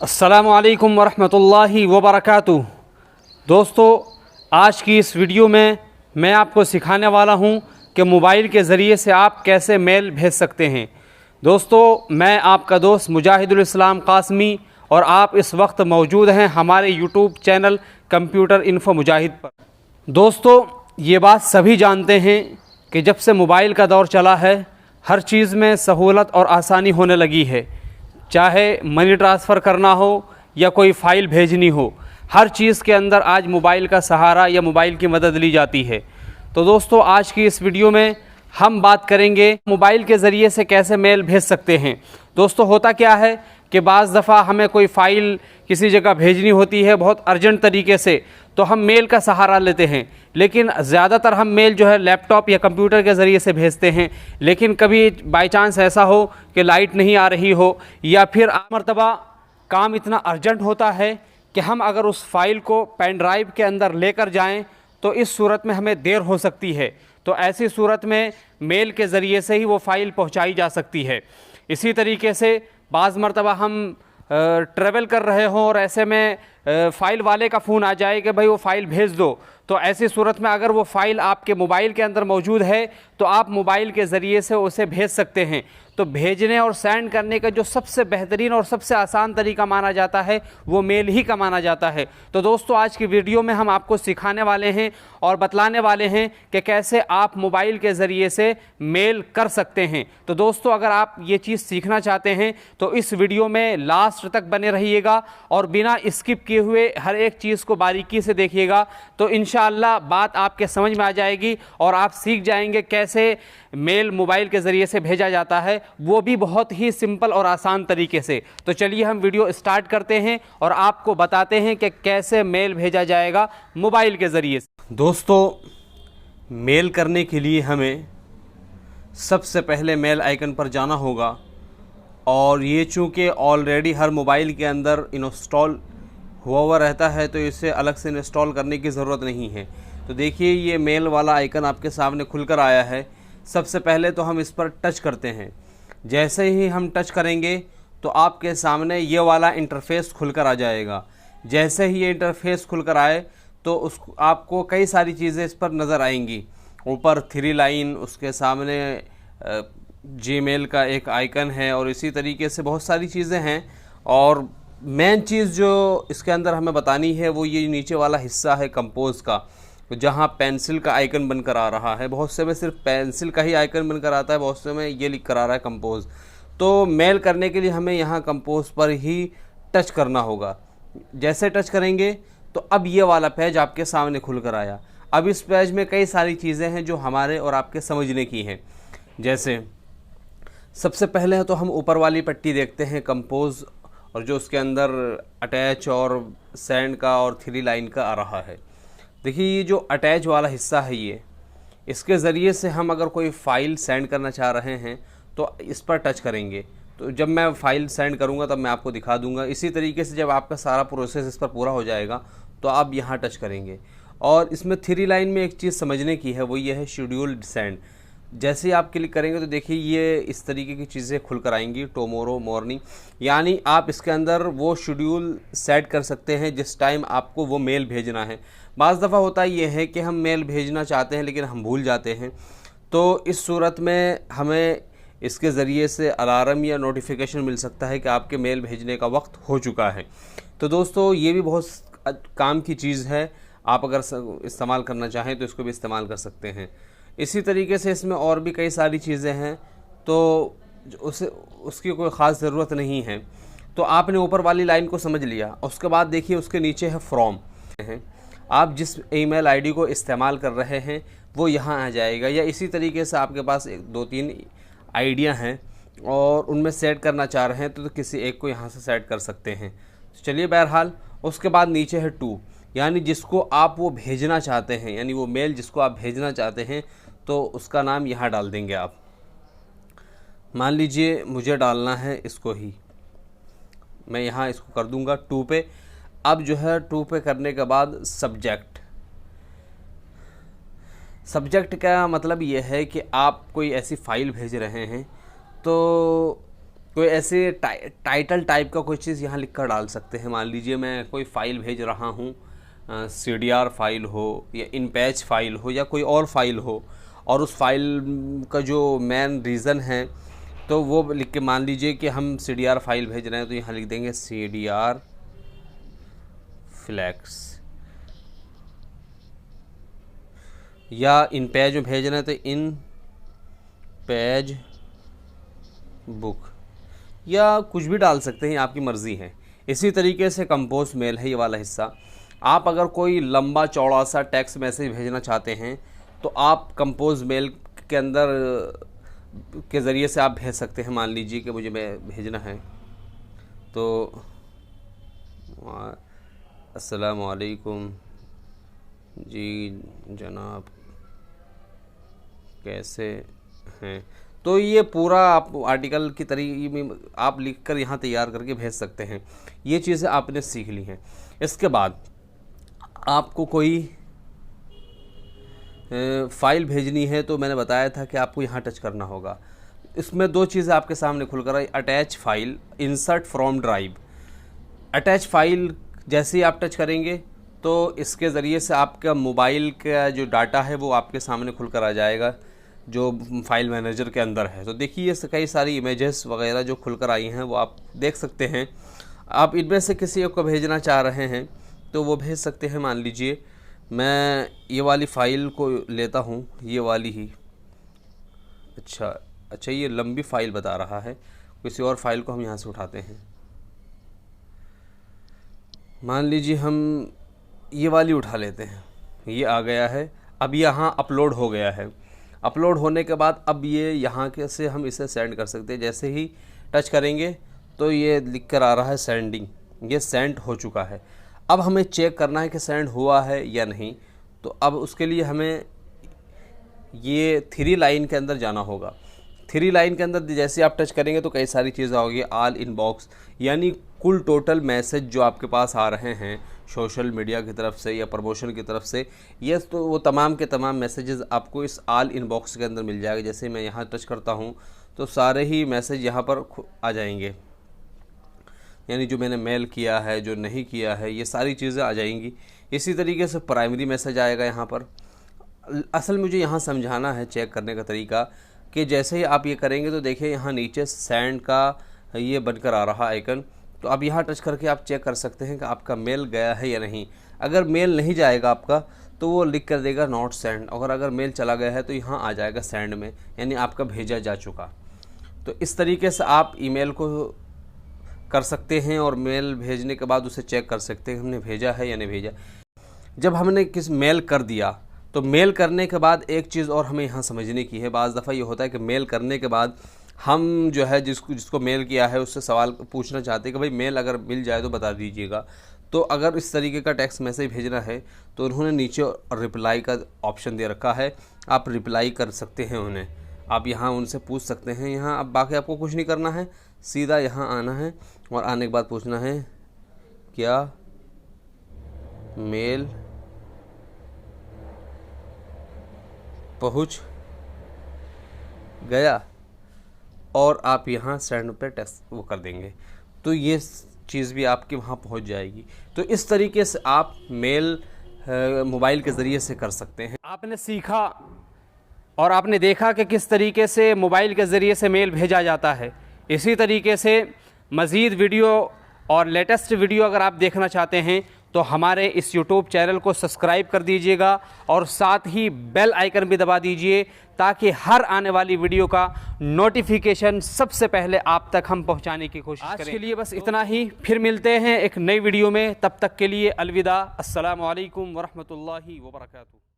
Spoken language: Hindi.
अस्सलामु अलैकुम वरहमतुल्लाहि वबरकातुहू। दोस्तों, आज की इस वीडियो में मैं आपको सिखाने वाला हूं कि मोबाइल के ज़रिए से आप कैसे मेल भेज सकते हैं। दोस्तों, मैं आपका दोस्त मुजाहिदुल इस्लाम कासमी और आप इस वक्त मौजूद हैं हमारे यूट्यूब चैनल कंप्यूटर इन्फो मुजाहिद पर। दोस्तों, ये बात सभी जानते हैं कि जब से मोबाइल का दौर चला है, हर चीज़ में सहूलत और आसानी होने लगी है। चाहे मनी ट्रांसफ़र करना हो या कोई फ़ाइल भेजनी हो, हर चीज़ के अंदर आज मोबाइल का सहारा या मोबाइल की मदद ली जाती है। तो दोस्तों, आज की इस वीडियो में हम बात करेंगे मोबाइल के ज़रिए से कैसे मेल भेज सकते हैं। दोस्तों, होता क्या है कि बाज़ दफ़ा हमें कोई फ़ाइल किसी जगह भेजनी होती है बहुत अर्जेंट तरीके से, तो हम मेल का सहारा लेते हैं। लेकिन ज़्यादातर हम मेल जो है लैपटॉप या कंप्यूटर के ज़रिए से भेजते हैं। लेकिन कभी बाई चांस ऐसा हो कि लाइट नहीं आ रही हो या फिर मरतबा काम इतना अर्जेंट होता है कि हम अगर उस फाइल को पेन ड्राइव के अंदर लेकर जाएं तो इस सूरत में हमें देर हो सकती है। तो ऐसी सूरत में मेल के ज़रिए से ही वो फ़ाइल पहुंचाई जा सकती है। इसी तरीके से बाज़ मरतबा हम ट्रैवल कर रहे हों और ऐसे में फ़ाइल वाले का फ़ोन आ जाए कि भाई वो फ़ाइल भेज दो, तो ऐसी सूरत में अगर वो फ़ाइल आपके मोबाइल के अंदर मौजूद है तो आप मोबाइल के ज़रिए से उसे भेज सकते हैं। तो भेजने और सेंड करने का जो सबसे बेहतरीन और सबसे आसान तरीका माना जाता है वो मेल ही का माना जाता है। तो दोस्तों, आज की वीडियो में हम आपको सिखाने वाले हैं और बतलाने वाले हैं कि कैसे आप मोबाइल के ज़रिए से मेल कर सकते हैं। तो दोस्तों, अगर आप ये चीज़ सीखना चाहते हैं तो इस वीडियो में लास्ट तक बने रहिएगा और बिना स्किप किए हुए हर एक चीज़ को बारीकी से देखिएगा। तो इंशाअल्लाह बात आपके समझ में आ जाएगी और आप सीख जाएंगे कैसे मेल मोबाइल के ज़रिए से भेजा जाता है, वो भी बहुत ही सिंपल और आसान तरीके से। तो चलिए हम वीडियो स्टार्ट करते हैं और आपको बताते हैं कि कैसे मेल भेजा जाएगा मोबाइल के ज़रिए से। दोस्तों, मेल करने के लिए हमें सबसे पहले मेल आइकन पर जाना होगा और ये चूँकि ऑलरेडी हर मोबाइल के अंदर इंस्टॉल हुआ रहता है तो इसे अलग से इंस्टॉल करने की ज़रूरत नहीं है। तो देखिए, ये मेल वाला आइकन आपके सामने खुलकर आया है। सबसे पहले तो हम इस पर टच करते हैं। जैसे ही हम टच करेंगे तो आपके सामने ये वाला इंटरफ़ेस खुलकर आ जाएगा। जैसे ही ये इंटरफ़ेस खुलकर आए तो आपको कई सारी चीज़ें इस पर नज़र आएंगी। ऊपर 3 लाइन, उसके सामने जीमेल का एक आइकन है और इसी तरीके से बहुत सारी चीज़ें हैं। और मेन चीज़ जो इसके अंदर हमें बतानी है वो ये नीचे वाला हिस्सा है कंपोज़ का, जहाँ पेंसिल का आइकन बनकर आ रहा है। बहुत से में सिर्फ पेंसिल का ही आइकन बनकर आता है, बहुत से में ये लिख कर आ रहा है कंपोज़। तो मेल करने के लिए हमें यहाँ कंपोज़ पर ही टच करना होगा। जैसे टच करेंगे तो अब ये वाला पेज आपके सामने खुल कर आया। अब इस पेज में कई सारी चीज़ें हैं जो हमारे और आपके समझने की हैं। जैसे सबसे पहले तो हम ऊपर वाली पट्टी देखते हैं कंपोज़, और जो उसके अंदर अटैच और सेंड का और 3 लाइन का आ रहा है। देखिए, ये जो अटैच वाला हिस्सा है ये, इसके ज़रिए से हम अगर कोई फ़ाइल सेंड करना चाह रहे हैं तो इस पर टच करेंगे। तो जब मैं फ़ाइल सेंड करूंगा तब मैं आपको दिखा दूंगा। इसी तरीके से जब आपका सारा प्रोसेस इस पर पूरा हो जाएगा तो आप यहाँ टच करेंगे। और इसमें 3 लाइन में एक चीज़ समझने की है, वो ये है शेड्यूल्ड सेंड। जैसे ही आप क्लिक करेंगे तो देखिए ये इस तरीके की चीज़ें खुल कर आएंगी। टुमारो मॉर्निंग, यानी आप इसके अंदर वो शेड्यूल सेट कर सकते हैं जिस टाइम आपको वो मेल भेजना है। बाज़ दफ़ा होता ये है कि हम मेल भेजना चाहते हैं लेकिन हम भूल जाते हैं। तो इस सूरत में हमें इसके ज़रिए से अलार्म या नोटिफिकेशन मिल सकता है कि आपके मेल भेजने का वक्त हो चुका है। तो दोस्तों, ये भी बहुत काम की चीज़ है। आप अगर इस्तेमाल करना चाहें तो इसको भी इस्तेमाल कर सकते हैं। इसी तरीके से इसमें और भी कई सारी चीज़ें हैं तो उसकी कोई ख़ास ज़रूरत नहीं है। तो आपने ऊपर वाली लाइन को समझ लिया। उसके बाद देखिए उसके नीचे है फ्रॉम है। आप जिस ईमेल आईडी को इस्तेमाल कर रहे हैं वो यहाँ आ जाएगा, या इसी तरीके से आपके पास 2-3 आइडिया हैं और उनमें सेट करना चाह रहे हैं तो किसी एक को यहाँ से सेट कर सकते हैं। तो चलिए, बहरहाल उसके बाद नीचे है टू, यानी जिसको आप वो भेजना चाहते हैं, यानी वो मेल जिसको आप भेजना चाहते हैं तो उसका नाम यहाँ डाल देंगे आप। मान लीजिए मुझे डालना है इसको ही, मैं यहाँ इसको कर दूँगा 2 पे। अब जो है 2 पे करने के बाद सब्जेक्ट सब्जेक्ट का मतलब ये है कि आप कोई ऐसी फ़ाइल भेज रहे हैं तो कोई ऐसे टाइटल टाइप का कोई चीज़ यहाँ लिख कर डाल सकते हैं। मान लीजिए मैं कोई फ़ाइल भेज रहा हूँ, CDR फाइल हो या InPatch फाइल हो या कोई और फाइल हो, और उस फाइल का जो मेन रीज़न है तो वो लिख के, मान लीजिए कि हम CDR फाइल भेज रहे हैं तो यहाँ लिख देंगे CDR फ्लैक्स, या InPatch में भेज रहे हैं तो InPatch बुक, या कुछ भी डाल सकते हैं, आपकी मर्ज़ी है। इसी तरीके से कंपोज मेल है ये वाला हिस्सा। आप अगर कोई लंबा चौड़ा सा टेक्स्ट मैसेज भेजना चाहते हैं तो आप कंपोज मेल के अंदर के ज़रिए से आप भेज सकते हैं। मान लीजिए कि मुझे भेजना है तो अस्सलाम वालेकुम जी जनाब, कैसे हैं, तो ये पूरा आप आर्टिकल की तरीके में आप लिखकर यहाँ तैयार करके भेज सकते हैं। ये चीज़ें आपने सीख ली हैं। इसके बाद आपको कोई फ़ाइल भेजनी है तो मैंने बताया था कि आपको यहाँ टच करना होगा। इसमें दो चीज़ें आपके सामने खुलकर आई, attach file, insert from drive. Attach file जैसे ही आप टच करेंगे तो इसके ज़रिए से आपका मोबाइल का जो डाटा है वो आपके सामने खुलकर आ जाएगा, जो फाइल मैनेजर के अंदर है। तो देखिए कई सारी इमेजेस वगैरह जो खुलकर आई हैं वो आप देख सकते हैं। आप इनमें से किसी एक को भेजना चाह रहे हैं तो वो भेज सकते हैं। मान लीजिए मैं ये वाली फ़ाइल को लेता हूँ, ये वाली ही, अच्छा ये लंबी फ़ाइल बता रहा है, किसी और फाइल को हम यहाँ से उठाते हैं। मान लीजिए हम ये वाली उठा लेते हैं, ये आ गया है। अब यहाँ अपलोड हो गया है। अपलोड होने के बाद अब ये यहाँ के से हम इसे सेंड कर सकते हैं। जैसे ही टच करेंगे तो ये लिख कर आ रहा है सेंडिंग, ये सेंड हो चुका है। अब हमें चेक करना है कि सेंड हुआ है या नहीं। तो अब उसके लिए हमें ये 3 लाइन के अंदर जाना होगा। 3 लाइन के अंदर जैसे आप टच करेंगे तो कई सारी चीज़ें होगी। ऑल इनबॉक्स, यानी कुल टोटल मैसेज जो आपके पास आ रहे हैं सोशल मीडिया की तरफ से या प्रमोशन की तरफ से, ये तो वो तमाम के तमाम मैसेजेस आपको इस ऑल इनबॉक्स के अंदर मिल जाएगा। जैसे मैं यहाँ टच करता हूँ तो सारे ही मैसेज यहाँ पर आ जाएंगे, यानी जो मैंने मेल किया है, जो नहीं किया है, ये सारी चीज़ें आ जाएंगी। इसी तरीके से प्राइमरी मैसेज आएगा यहाँ पर। असल मुझे यहाँ समझाना है चेक करने का तरीका कि जैसे ही आप ये करेंगे तो देखिए यहाँ नीचे सेंड का ये बनकर आ रहा आइकन। तो अब यहाँ टच करके आप चेक कर सकते हैं कि आपका मेल गया है या नहीं। अगर मेल नहीं जाएगा आपका तो वो लिख कर देगा नॉट सेंड, और अगर मेल चला गया है तो यहाँ आ जाएगा सेंड में, यानी आपका भेजा जा चुका। तो इस तरीके से आप ईमेल को कर सकते हैं और मेल भेजने के बाद उसे चेक कर सकते हैं हमने भेजा है या नहीं भेजा। जब हमने किस मेल कर दिया तो मेल करने के बाद एक चीज़ और हमें यहाँ समझने की है। बाज़ दफ़ा ये होता है कि मेल करने के बाद हम जो है जिसको मेल किया है उससे सवाल पूछना चाहते हैं कि भाई मेल अगर मिल जाए तो बता दीजिएगा। तो अगर इस तरीके का टेक्स्ट मैसेज भेजना है तो उन्होंने नीचे रिप्लाई का ऑप्शन दे रखा है, आप रिप्लाई कर सकते हैं उन्हें। आप यहाँ उनसे पूछ सकते हैं। यहाँ अब बाकी आपको कुछ नहीं करना है, सीधा यहाँ आना है और आने के बाद पूछना है क्या मेल पहुँच गया, और आप यहाँ सेंड पे टेक्स्ट वो कर देंगे तो ये चीज़ भी आपके वहाँ पहुँच जाएगी। तो इस तरीके से आप मेल मोबाइल के ज़रिए से कर सकते हैं। आपने सीखा और आपने देखा कि किस तरीके से मोबाइल के ज़रिए से मेल भेजा जाता है। इसी तरीके से मज़ीद वीडियो और लेटेस्ट वीडियो अगर आप देखना चाहते हैं तो हमारे इस यूट्यूब चैनल को सब्सक्राइब कर दीजिएगा और साथ ही बेल आइकन भी दबा दीजिए ताकि हर आने वाली वीडियो का नोटिफिकेशन सबसे पहले आप तक हम पहुंचाने की कोशिश करें। आज के लिए बस इतना ही, फिर मिलते हैं एक नई वीडियो में। तब तक के लिए अलविदा। अस्सलामु अलैकुम वरहमतुल्लाहि वबरकातुहू।